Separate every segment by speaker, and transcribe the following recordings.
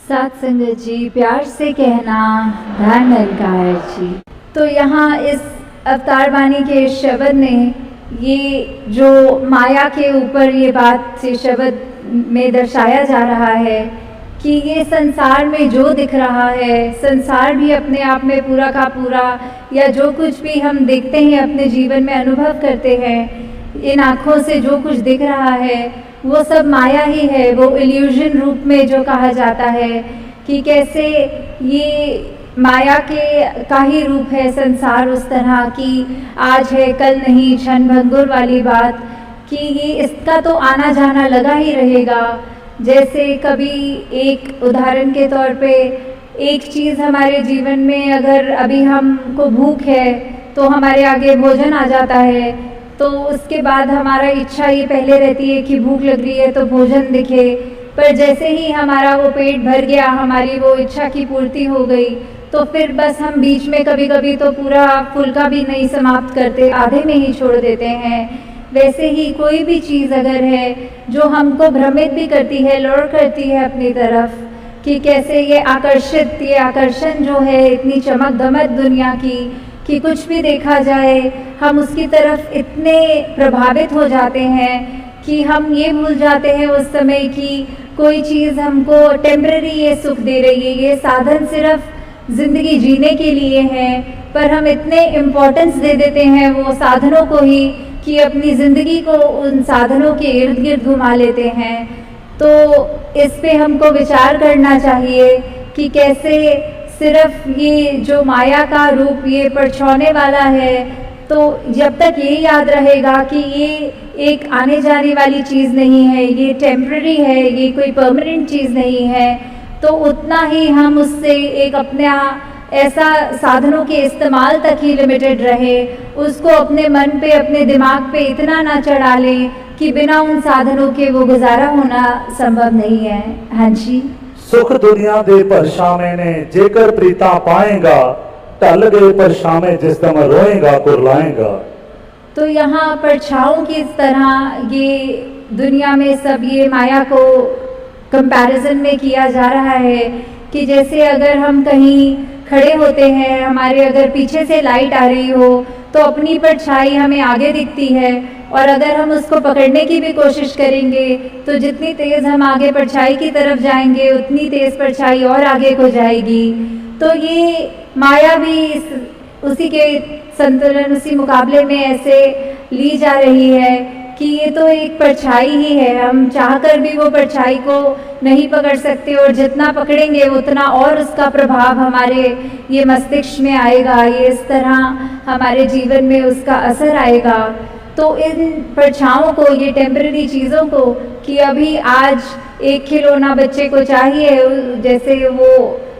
Speaker 1: सात संगत जी, प्यार से कहना धन अलकार जी। तो यहाँ इस अवतार वाणी के शब्द में ये जो माया के ऊपर ये बात से शब्द में दर्शाया जा रहा है कि ये संसार में जो दिख रहा है, संसार भी अपने आप में पूरा का पूरा, या जो कुछ भी हम देखते हैं अपने जीवन में अनुभव करते हैं, इन आँखों से जो कुछ दिख रहा है वो सब माया ही है। वो इल्यूजन रूप में जो कहा जाता है कि कैसे ये माया के का ही रूप है संसार, उस तरह की आज है कल नहीं, क्षण भंगुर वाली बात कि ये इसका तो आना जाना लगा ही रहेगा। जैसे कभी एक उदाहरण के तौर पे एक चीज़ हमारे जीवन में, अगर अभी हमको भूख है तो हमारे आगे भोजन आ जाता है, तो उसके बाद हमारा इच्छा ये पहले रहती है कि भूख लग रही है तो भोजन दिखे, पर जैसे ही हमारा वो पेट भर गया, हमारी वो इच्छा की पूर्ति हो गई, तो फिर बस हम बीच में कभी कभी तो पूरा फुल्का भी नहीं समाप्त करते, आधे में ही छोड़ देते हैं। वैसे ही कोई भी चीज़ अगर है जो हमको भ्रमित भी करती है, लौड़ करती है अपनी तरफ, कि कैसे ये आकर्षण जो है इतनी चमक दमक दुनिया की, कि कुछ भी देखा जाए हम उसकी तरफ इतने प्रभावित हो जाते हैं कि हम ये भूल जाते हैं उस समय कि कोई चीज़ हमको टेम्पररी ये सुख दे रही है, ये साधन सिर्फ ज़िंदगी जीने के लिए है, पर हम इतने इम्पोर्टेंस दे देते हैं वो साधनों को ही कि अपनी ज़िंदगी को उन साधनों के इर्द गिर्द घुमा लेते हैं। तो इस पे हमको विचार करना चाहिए कि कैसे सिर्फ ये जो माया का रूप ये परछाने वाला है, तो जब तक ये याद रहेगा कि ये एक आने जाने वाली चीज़ नहीं है, ये टेम्पररी है, ये कोई परमानेंट चीज़ नहीं है, तो उतना ही हम उससे एक अपना ऐसा साधनों के इस्तेमाल तक ही लिमिटेड रहे, उसको अपने मन पे, अपने दिमाग पे इतना ना चढ़ा लें कि बिना उन साधनों के वो गुजारा होना संभव नहीं है। हाँ जी।
Speaker 2: सुख दुनिया दे परछावे ने जेकर प्रीता पाएगा, टल गए परछावे जिस दम रोएगा कुरलाएगा।
Speaker 1: तो यहाँ परछाओं की इस तरह ये दुनिया में सब ये माया को कंपैरिजन में किया जा रहा है कि जैसे अगर हम कहीं खड़े होते हैं, हमारे अगर पीछे से लाइट आ रही हो तो अपनी परछाई हमें आगे दिखती है, और अगर हम उसको पकड़ने की भी कोशिश करेंगे तो जितनी तेज़ हम आगे परछाई की तरफ जाएंगे उतनी तेज़ परछाई और आगे को जाएगी। तो ये माया भी उसी के संतुलन, उसी मुकाबले में ऐसे ली जा रही है कि ये तो एक परछाई ही है, हम चाहकर भी वो परछाई को नहीं पकड़ सकते, और जितना पकड़ेंगे उतना और उसका प्रभाव हमारे ये मस्तिष्क में आएगा, ये इस तरह हमारे जीवन में उसका असर आएगा। तो इन परछाओं को, ये टेम्पररी चीज़ों को, कि अभी आज एक खिलौना बच्चे को चाहिए, जैसे वो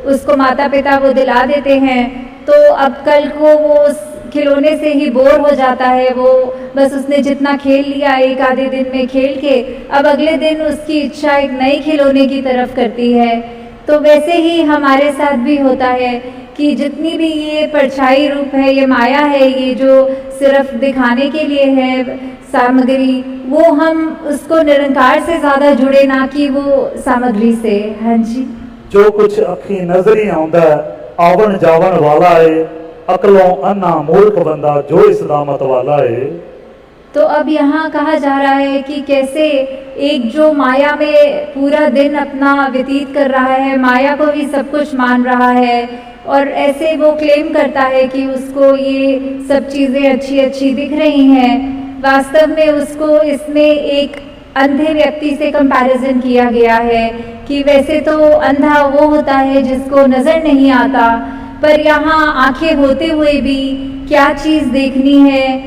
Speaker 1: उसको माता पिता वो दिला देते हैं, तो अब कल को वो उस खिलौने से ही बोर हो जाता है, वो बस उसने जितना खेल लिया एक आधे दिन में खेल के, अब अगले दिन उसकी इच्छा एक नए खिलौने की तरफ करती है। तो वैसे ही हमारे साथ भी होता है कि जितनी भी ये परछाई रूप है, ये माया है, ये जो सिर्फ दिखाने के लिए है सामग्री, वो हम उसको निरंकार से ज़्यादा जुड़े ना कि वो सामग्री से। हाँ जी।
Speaker 2: जो कुछ अखी नजरी आउंदा आवन जावन वाला है, अकलों अन्ना मूर्ख बंदा जो इस दामत वाला है।
Speaker 1: तो अब यहाँ कहा जा रहा है कि कैसे एक जो माया में पूरा दिन अपना व्यतीत कर रहा है, माया को ही सब कुछ मान रहा है, और ऐसे वो क्लेम करता है कि उसको ये सब चीज़ें अच्छी अच्छी दिख रही हैं, वास्तव में उसको इसमें एक अंधे व्यक्ति से कंपैरिजन किया गया है कि वैसे तो अंधा वो होता है जिसको नज़र नहीं आता, पर यहाँ आंखें होते हुए भी क्या चीज़ देखनी है,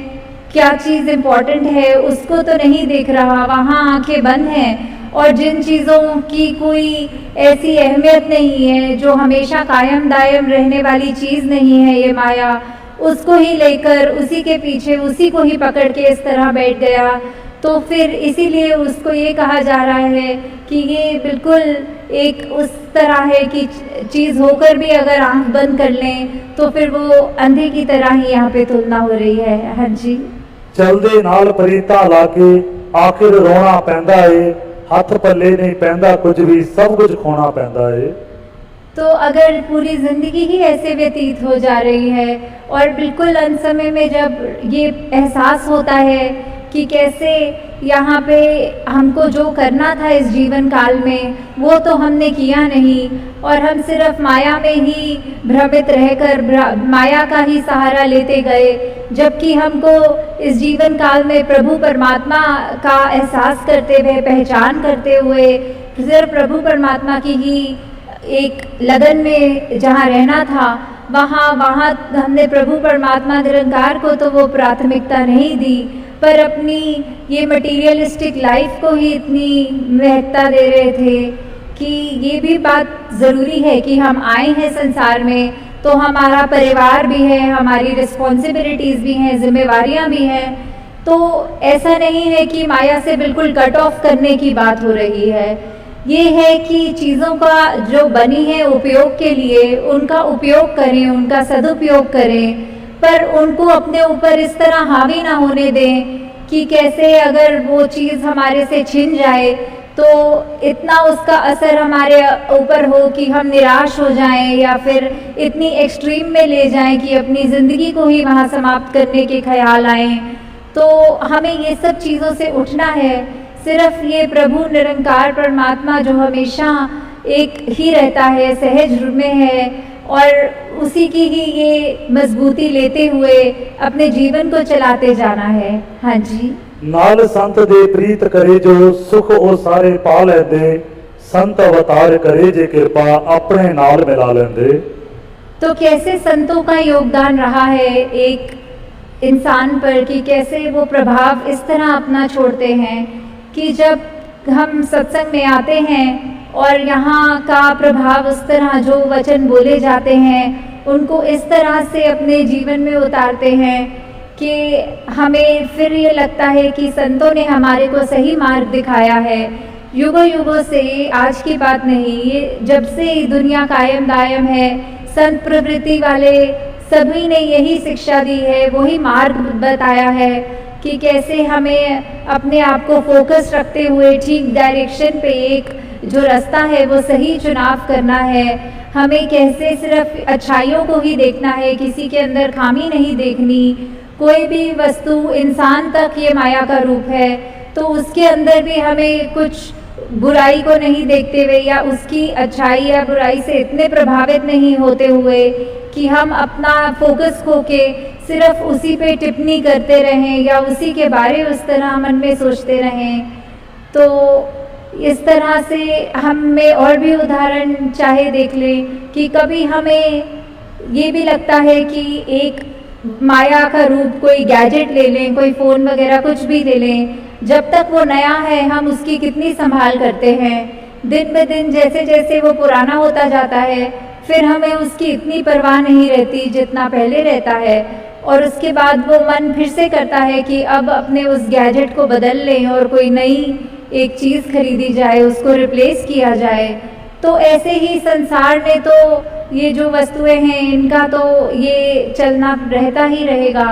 Speaker 1: क्या चीज़ इम्पोर्टेंट है, उसको तो नहीं देख रहा, वहाँ आंखें बंद हैं, और जिन चीज़ों की कोई ऐसी अहमियत नहीं है, जो हमेशा कायम दायम रहने वाली चीज़ नहीं है ये माया, उसको ही लेकर उसी के पीछे उसी को ही पकड़ के इस तरह बैठ गया। तो फिर इसीलिए उसको ये कहा जा रहा है कि ये बिल्कुल एक उस तरह है कि चीज़ होकर भी अगर आंख बंद कर लें तो फिर वो अंधे की तरह ही यहाँ पे तुलना हो रही है। हाँ जी।
Speaker 2: चलदे नाल परीता लाके आखिर रोना पैंदा है, हथ पल्ले नहीं पैंदा कुछ भी, सब कुछ खोना पैंदा है।
Speaker 1: तो अगर पूरी ज़िंदगी ही ऐसे व्यतीत हो जा रही है और बिल्कुल अंत समय में जब ये एहसास होता है कि कैसे यहाँ पे हमको जो करना था इस जीवन काल में वो तो हमने किया नहीं और हम सिर्फ माया में ही भ्रमित रहकर माया का ही सहारा लेते गए, जबकि हमको इस जीवन काल में प्रभु परमात्मा का एहसास करते हुए, पहचान करते हुए सिर्फ प्रभु परमात्मा की ही एक लगन में जहाँ रहना था वहाँ हमने प्रभु परमात्मा निरंकार को तो वो प्राथमिकता नहीं दी, पर अपनी ये मटीरियलिस्टिक लाइफ को ही इतनी महत्ता दे रहे थे कि ये भी बात ज़रूरी है कि हम आए हैं संसार में तो हमारा परिवार भी है, हमारी रिस्पॉन्सिबिलिटीज़ भी हैं, जिम्मेवारियाँ भी हैं। तो ऐसा नहीं है कि माया से बिल्कुल कट ऑफ करने की बात हो रही है। ये है कि चीज़ों का जो बनी है उपयोग के लिए उनका उपयोग करें, उनका सदुपयोग करें, पर उनको अपने ऊपर इस तरह हावी ना होने दें कि कैसे अगर वो चीज़ हमारे से छिन जाए तो इतना उसका असर हमारे ऊपर हो कि हम निराश हो जाएं या फिर इतनी एक्सट्रीम में ले जाएं कि अपनी ज़िंदगी को ही वहाँ समाप्त करने के ख्याल आएँ। तो हमें ये सब चीज़ों से उठना है। सिर्फ ये प्रभु निरंकार परमात्मा जो हमेशा एक ही रहता है, सहज में है और उसी की ही ये मजबूती लेते हुए अपने जीवन को चलाते जाना है। हाँ जी।
Speaker 2: नाल संत दे प्रीत करे जो सुख ओ सारे पा लेंदे, संत अवतार करे जे कृपा अपने नाल मिला लेंदे।
Speaker 1: तो कैसे संतों का योगदान रहा है एक इंसान पर कि कैसे वो प्रभाव इस तरह अपना छोड़ते हैं कि जब हम सत्संग में आते हैं और यहाँ का प्रभाव उस तरह जो वचन बोले जाते हैं उनको इस तरह से अपने जीवन में उतारते हैं कि हमें फिर ये लगता है कि संतों ने हमारे को सही मार्ग दिखाया है। युगों युगों से, आज की बात नहीं, ये जब से दुनिया कायम दायम है, संत प्रवृत्ति वाले सभी ने यही शिक्षा दी है, वही मार्ग बताया है कि कैसे हमें अपने आप को फोकस रखते हुए ठीक डायरेक्शन पे एक जो रास्ता है वो सही चुनाव करना है। हमें कैसे सिर्फ अच्छाइयों को ही देखना है, किसी के अंदर खामी नहीं देखनी। कोई भी वस्तु, इंसान तक ये माया का रूप है तो उसके अंदर भी हमें कुछ बुराई को नहीं देखते हुए या उसकी अच्छाई या बुराई से इतने प्रभावित नहीं होते हुए कि हम अपना फोकस खो के सिर्फ उसी पे टिप्पणी करते रहें या उसी के बारे उस तरह मन में सोचते रहें। तो इस तरह से हमें और भी उदाहरण चाहे देख लें कि कभी हमें ये भी लगता है कि एक माया का रूप कोई गैजेट ले लें, कोई फ़ोन वगैरह कुछ भी ले लें, जब तक वो नया है हम उसकी कितनी संभाल करते हैं। दिन ब दिन जैसे जैसे वो पुराना होता जाता है फिर हमें उसकी इतनी परवाह नहीं रहती जितना पहले रहता है और उसके बाद वो मन फिर से करता है कि अब अपने उस गैजेट को बदल लें और कोई नई एक चीज़ खरीदी जाए, उसको रिप्लेस किया जाए। तो ऐसे ही संसार में तो ये जो वस्तुएं हैं इनका तो ये चलना रहता ही रहेगा,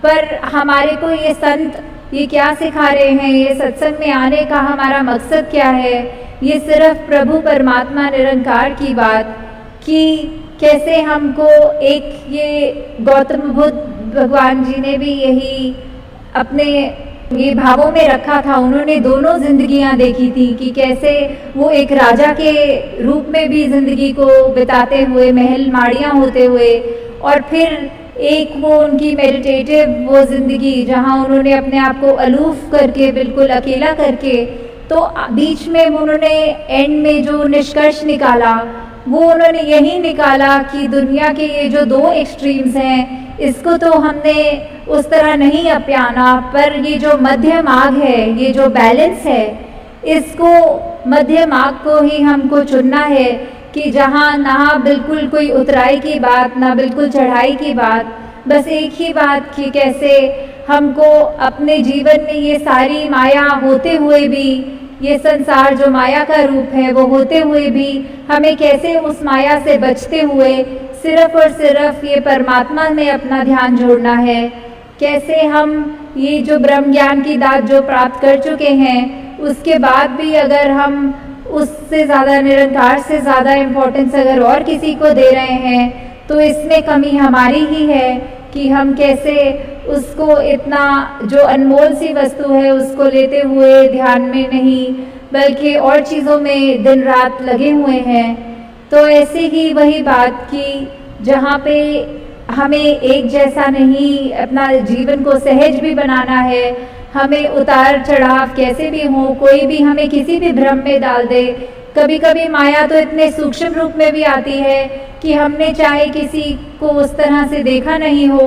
Speaker 1: पर हमारे को ये संत ये क्या सिखा रहे हैं, ये सत्संग में आने का हमारा मकसद क्या है, ये सिर्फ प्रभु परमात्मा निरंकार की बात कि कैसे हमको एक ये गौतम बुद्ध भगवान जी ने भी यही अपने ये भावों में रखा था। उन्होंने दोनों जिंदगियां देखी थी कि कैसे वो एक राजा के रूप में भी जिंदगी को बिताते हुए, महल माड़ियाँ होते हुए, और फिर एक वो उनकी मेडिटेटिव वो ज़िंदगी जहाँ उन्होंने अपने आप को अलूफ करके बिल्कुल अकेला करके, तो बीच में उन्होंने एंड में जो निष्कर्ष निकाला वो उन्होंने यही निकाला कि दुनिया के ये जो दो एक्सट्रीम्स हैं इसको तो हमने उस तरह नहीं अपनाना, पर ये जो मध्य मार्ग है, ये जो बैलेंस है, इसको मध्य मार्ग को ही हमको चुनना है कि जहाँ ना बिल्कुल कोई उतराई की बात, ना बिल्कुल चढ़ाई की बात, बस एक ही बात कि कैसे हमको अपने जीवन में ये सारी माया होते हुए भी, ये संसार जो माया का रूप है वो होते हुए भी हमें कैसे उस माया से बचते हुए सिर्फ और सिर्फ ये परमात्मा में अपना ध्यान जोड़ना है। कैसे हम ये जो ब्रह्म ज्ञान की दात जो प्राप्त कर चुके हैं उसके बाद भी अगर हम उससे ज़्यादा, निरंकार से ज़्यादा इम्पोर्टेंस अगर और किसी को दे रहे हैं तो इसमें कमी हमारी ही है कि हम कैसे उसको इतना जो अनमोल सी वस्तु है उसको लेते हुए ध्यान में नहीं बल्कि और चीज़ों में दिन रात लगे हुए हैं। तो ऐसे ही वही बात कि जहाँ पे हमें एक जैसा नहीं, अपना जीवन को सहज भी बनाना है, हमें उतार चढ़ाव कैसे भी हो, कोई भी हमें किसी भी भ्रम में डाल दे। कभी कभी माया तो इतने सूक्ष्म रूप में भी आती है कि हमने चाहे किसी को उस तरह से देखा नहीं हो,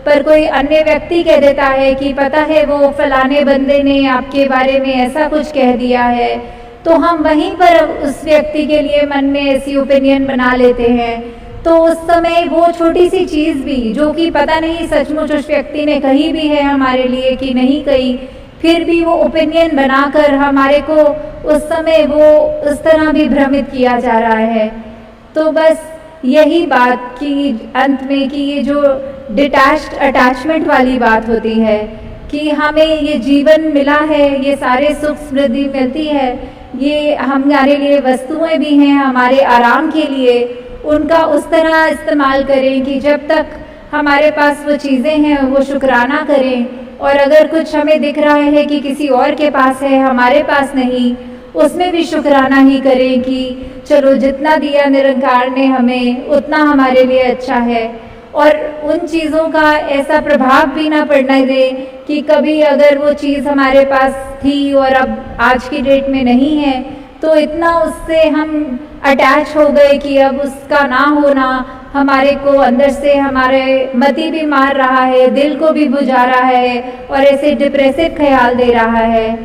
Speaker 1: पर कोई अन्य व्यक्ति कह देता है कि पता है वो फलाने बंदे ने आपके बारे में ऐसा कुछ कह दिया है, तो हम वहीं पर उस व्यक्ति के लिए मन में ऐसी ओपिनियन बना लेते हैं। तो उस समय वो छोटी सी चीज़ भी जो कि पता नहीं सचमुच उस व्यक्ति ने कही भी है हमारे लिए कि नहीं कही, फिर भी वो ओपिनियन बनाकर हमारे को उस समय वो उस तरह भी भ्रमित किया जा रहा है। तो बस यही बात कि अंत में कि ये जो डिटैच्ड अटैचमेंट वाली बात होती है कि हमें ये जीवन मिला है, ये सारे सुख समृद्धि मिलती है, ये हमारे लिए वस्तुएं भी हैं हमारे आराम के लिए, उनका उस तरह इस्तेमाल करें कि जब तक हमारे पास वो चीज़ें हैं वो शुक्राना करें, और अगर कुछ हमें दिख रहा है कि किसी और के पास है हमारे पास नहीं, उसमें भी शुक्राना ही करें कि चलो जितना दिया निरंकार ने हमें उतना हमारे लिए अच्छा है। और उन चीज़ों का ऐसा प्रभाव भी ना पड़ने दें कि कभी अगर वो चीज़ हमारे पास थी और अब आज की डेट में नहीं है तो इतना उससे हम अटैच हो गए कि अब उसका ना होना हमारे को अंदर से हमारे मति भी मार रहा है, दिल को भी बुझा रहा है और ऐसे डिप्रेसिव ख्याल दे रहा है।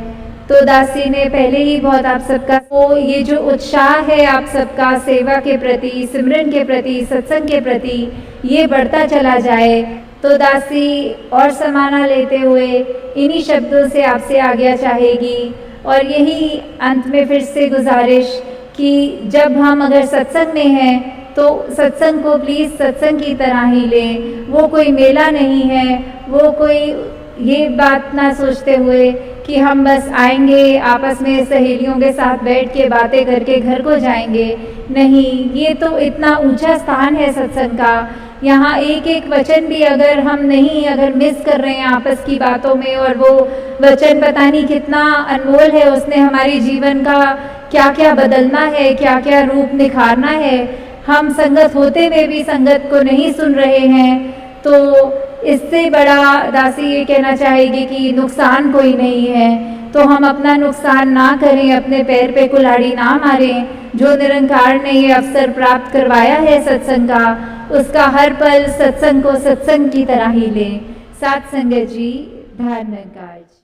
Speaker 1: तो दासी ने पहले ही बहुत आप सबका वो ये जो उत्साह है आप सबका सेवा के प्रति, सिमरन के प्रति, सत्संग के प्रति, ये बढ़ता चला जाए। तो दासी और समाना लेते हुए इन्हीं शब्दों से आपसे आज्ञा चाहेगी और यही अंत में फिर से गुजारिश कि जब हम अगर सत्संग में हैं तो सत्संग को प्लीज़ सत्संग की तरह ही लें। वो कोई मेला नहीं है, वो कोई ये बात ना सोचते हुए कि हम बस आएंगे आपस में सहेलियों के साथ बैठ के बातें करके घर को जाएंगे। नहीं, ये तो इतना ऊंचा स्थान है सत्संग का, यहाँ एक एक वचन भी अगर हम नहीं अगर मिस कर रहे हैं आपस की बातों में, और वो वचन पता नहीं कितना अनमोल है, उसने हमारे जीवन का क्या क्या बदलना है, क्या क्या रूप निखारना है, हम संगत होते हुए भी संगत को नहीं सुन रहे हैं। तो इससे बड़ा दासी ये कहना चाहेगी कि नुकसान कोई नहीं है, तो हम अपना नुकसान ना करें, अपने पैर पे कुल्हाड़ी ना मारें। जो निरंकार ने ये अवसर प्राप्त करवाया है सत्संग का, उसका हर पल सत्संग को सत्संग की तरह ही लें। साथ संगत जी, धन्यवाद।